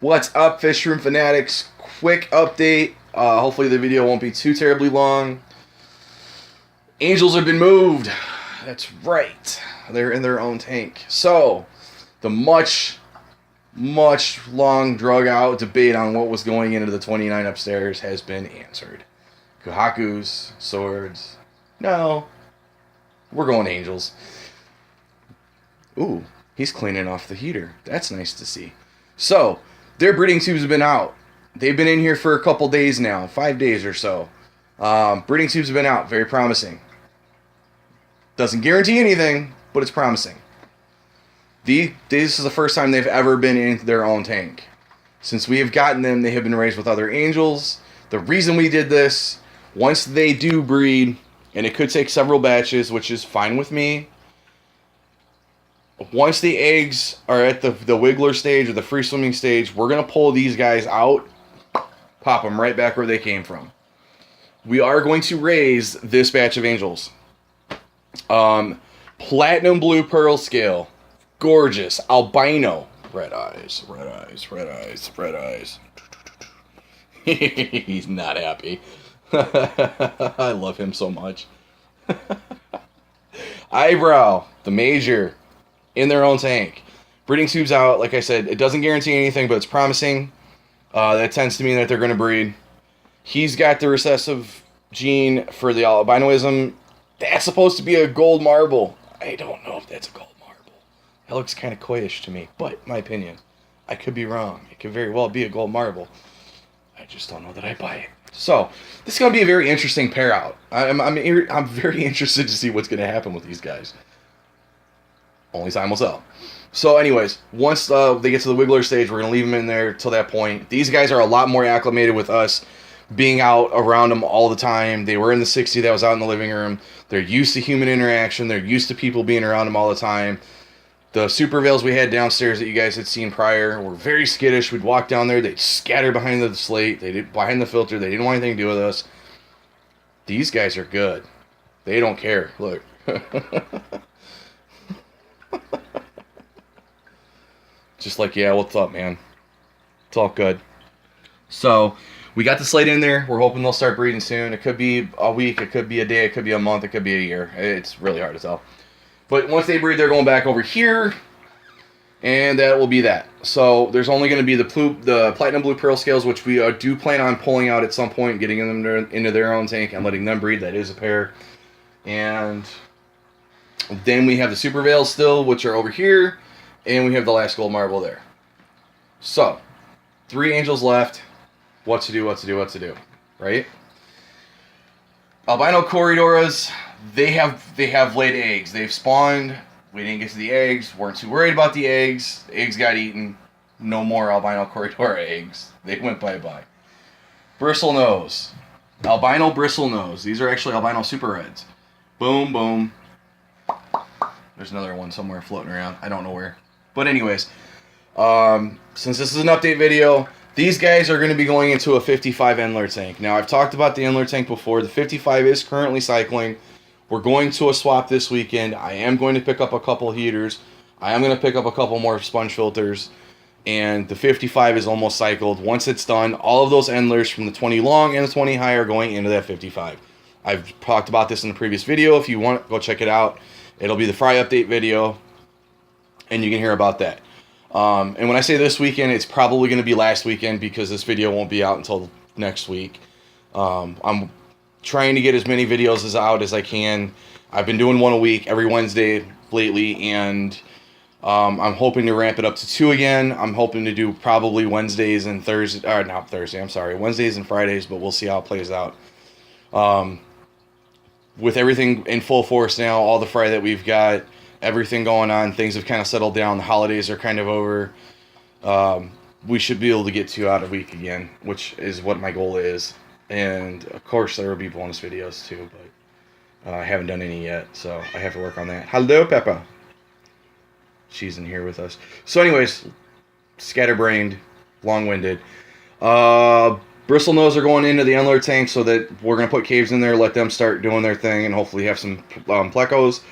What's up, Fish Room Fanatics? Quick update. Hopefully the video won't be too terribly long. Angels have been moved. That's right. They're in their own tank. So, the much long drug out debate on what was going into the 29 upstairs has been answered. Kohaku's, swords. No. We're going Angels. Ooh, he's cleaning off the heater. That's nice to see. So, their breeding tubes have been out. They've been in here for a couple days now, 5 days or so. Breeding tubes have been out, very promising. Doesn't guarantee anything, but it's promising. This is the first time they've ever been in their own tank. Since we have gotten them, they have been raised with other angels. The reason we did this, once they do breed, and it could take several batches, which is fine with me. Once the eggs are at the wiggler stage or the free swimming stage, we're going to pull these guys out, pop them right back where they came from. We are going to raise this batch of angels. Platinum blue pearl scale. Gorgeous. Albino. Red eyes, red eyes, red eyes, red eyes. He's not happy. I love him so much. Eyebrow. The major. In their own tank. Breeding tubes out, like I said, it doesn't guarantee anything, but it's promising. That tends to mean that they're going to breed. He's got the recessive gene for the albinoism. That's supposed to be a gold marble. I don't know if that's a gold marble. That looks kind of coyish to me, but my opinion. I could be wrong. It could very well be a gold marble. I just don't know that I buy it. So, this is going to be a very interesting pair out. I'm very interested to see what's going to happen with these guys. Only time will tell. So anyways, once they get to the wiggler stage, we're going to leave them in there till that point. These guys are a lot more acclimated with us being out around them all the time. They were in the 60 that was out in the living room. They're used to human interaction. They're used to people being around them all the time. The super veils we had downstairs that you guys had seen prior were very skittish. We'd walk down there. They'd scatter behind the slate. Behind the filter. They didn't want anything to do with us. These guys are good. They don't care. Look. Just like, yeah, what's up, man? It's all good. So, we got the slate in there. We're hoping they'll start breeding soon. It could be a week, it could be a day, it could be a month, it could be a year. It's really hard to tell. But once they breed, they're going back over here, and that will be that. So, there's only going to be the platinum blue pearl scales, which we do plan on pulling out at some point, getting them into their own tank and letting them breed. That is a pair. And then we have the super veils still, which are over here. And we have the last gold marble there. So, 3 angels left. What to do, right? Albino Corridoras, they have laid eggs. They've spawned. We didn't get to the eggs. Weren't too worried about the eggs. The eggs got eaten. No more Albino Corridora eggs. They went bye-bye. Bristlenose. Albino Bristlenose. These are actually albino super reds. Boom, boom. There's another one somewhere floating around. I don't know where. But anyways, since this is an update video, these guys are going to be going into a 55 Endler tank. Now, I've talked about the Endler tank before. The 55 is currently cycling. We're going to a swap this weekend. I am going to pick up a couple heaters. I am going to pick up a couple more sponge filters. And the 55 is almost cycled. Once it's done, all of those Endlers from the 20 long and the 20 high are going into that 55. I've talked about this in the previous video. If you want, go check it out. It'll be the Fry update video, and you can hear about that. And when I say this weekend, it's probably going to be last weekend because this video won't be out until next week. I'm trying to get as many videos out as I can. I've been doing one a week every Wednesday lately, and I'm hoping to ramp it up to 2 again. I'm hoping to do probably Wednesdays and Thursdays, or not Thursday, I'm sorry, Wednesdays and Fridays, but we'll see how it plays out. With everything in full force now, all the fry that we've got, everything going on, things have kind of settled down. The holidays are kind of over. We should be able to get 2 out a week again, which is what my goal is. And of course, there will be bonus videos too, but I haven't done any yet, so I have to work on that. Hello, Peppa. She's in here with us. So, anyways, scatterbrained, long-winded. Bristlenose are going into the Endler tank so that we're going to put caves in there, let them start doing their thing, and hopefully have some plecos.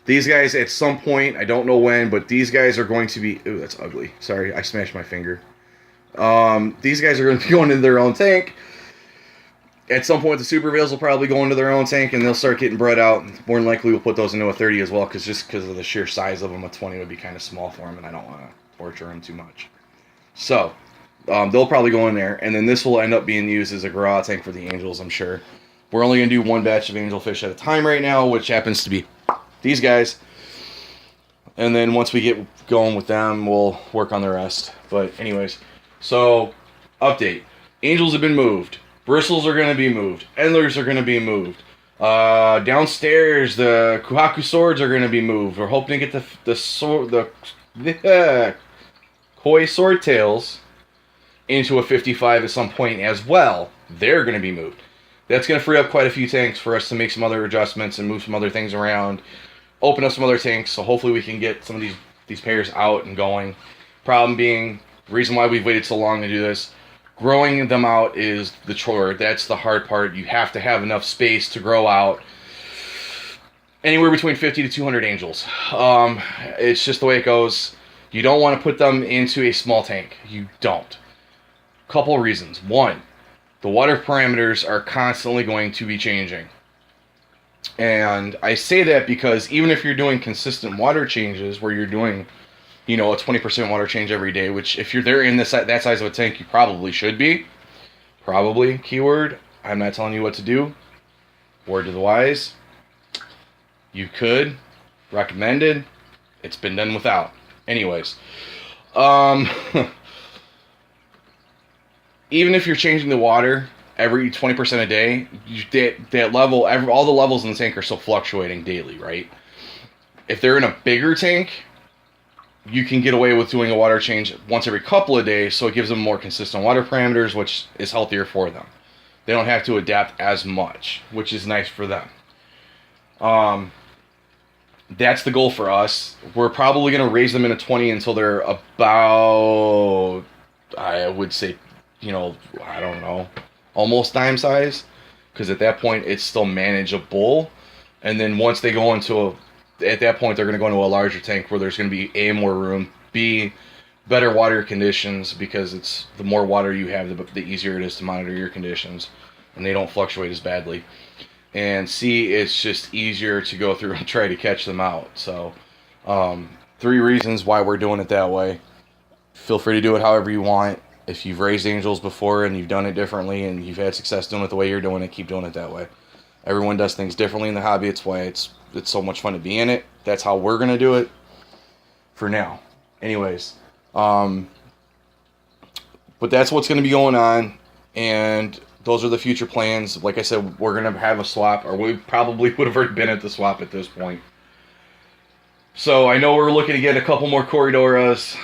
These guys, at some point, I don't know when, but these guys are going to be... Ooh, that's ugly. Sorry, I smashed my finger. These guys are going to be going into their own tank. At some point, the super veils will probably go into their own tank, and they'll start getting bred out. More than likely, we'll put those into a 30 as well, because of the sheer size of them, a 20 would be kind of small for them, and I don't want to torture them too much. So, they'll probably go in there, and then this will end up being used as a Gorilla tank for the angels, I'm sure. We're only going to do one batch of angelfish at a time right now, which happens to be these guys. And then once we get going with them, we'll work on the rest. But anyways, so update. Angels have been moved. Bristles are going to be moved. Endlers are going to be moved. Downstairs, the Kohaku swords are going to be moved. We're hoping to get the Koi sword tails into a 55 at some point as well. They're going to be moved. That's going to free up quite a few tanks for us to make some other adjustments and move some other things around. Open up some other tanks, so hopefully we can get some of these pairs out and going. Problem being, the reason why we've waited so long to do this, growing them out is the chore. That's the hard part. You have to have enough space to grow out anywhere between 50 to 200 angels. It's just the way it goes. You don't want to put them into a small tank. You don't. Couple reasons. One, the water parameters are constantly going to be changing. And I say that because even if you're doing consistent water changes where you're doing, a 20% water change every day, which if you're there in that size of a tank, you probably should be. Probably, keyword. I'm not telling you what to do. Word to the wise. You could. Recommended. It's been done without. Anyways. Even if you're changing the water every 20% a day, that level, all the levels in the tank are still fluctuating daily, right? If they're in a bigger tank, you can get away with doing a water change once every couple of days, so it gives them more consistent water parameters, which is healthier for them. They don't have to adapt as much, which is nice for them. That's the goal for us. We're probably going to raise them in a 20 until they're about, I would say, I don't know, almost dime size, because at that point it's still manageable. And then once they go at that point they're going to go into a larger tank where there's going to be A, more room, B, better water conditions, because it's the more water you have, the easier it is to monitor your conditions, and they don't fluctuate as badly. And C, it's just easier to go through and try to catch them out. So 3 reasons why we're doing it that way. Feel free to do it however you want. If you've raised angels before and you've done it differently and you've had success doing it the way you're doing it, keep doing it that way. Everyone does things differently in the hobby. It's why it's so much fun to be in it. That's how we're going to do it for now. Anyways, but that's what's going to be going on, and those are the future plans. Like I said, we're going to have a swap, or we probably would have already been at the swap at this point. So I know we're looking to get a couple more Corridoras,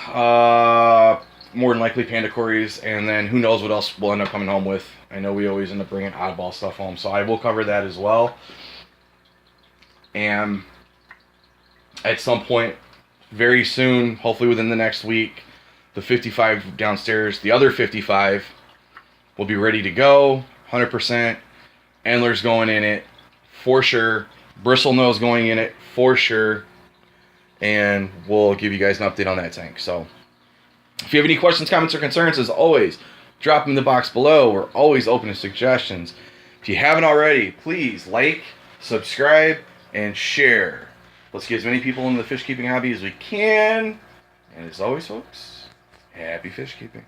more than likely Panda Corys, and then who knows what else we'll end up coming home with. I know we always end up bringing oddball stuff home, so I will cover that as well. And at some point, very soon, hopefully within the next week, the 55 downstairs, the other 55, will be ready to go, 100%. Endler's going in it, for sure. Bristlenose going in it, for sure. And we'll give you guys an update on that tank. So if you have any questions, comments, or concerns, as always, drop them in the box below. We're always open to suggestions. If you haven't already, please like, subscribe, and share. Let's get as many people into the fish keeping hobby as we can. And as always, folks, happy fish keeping.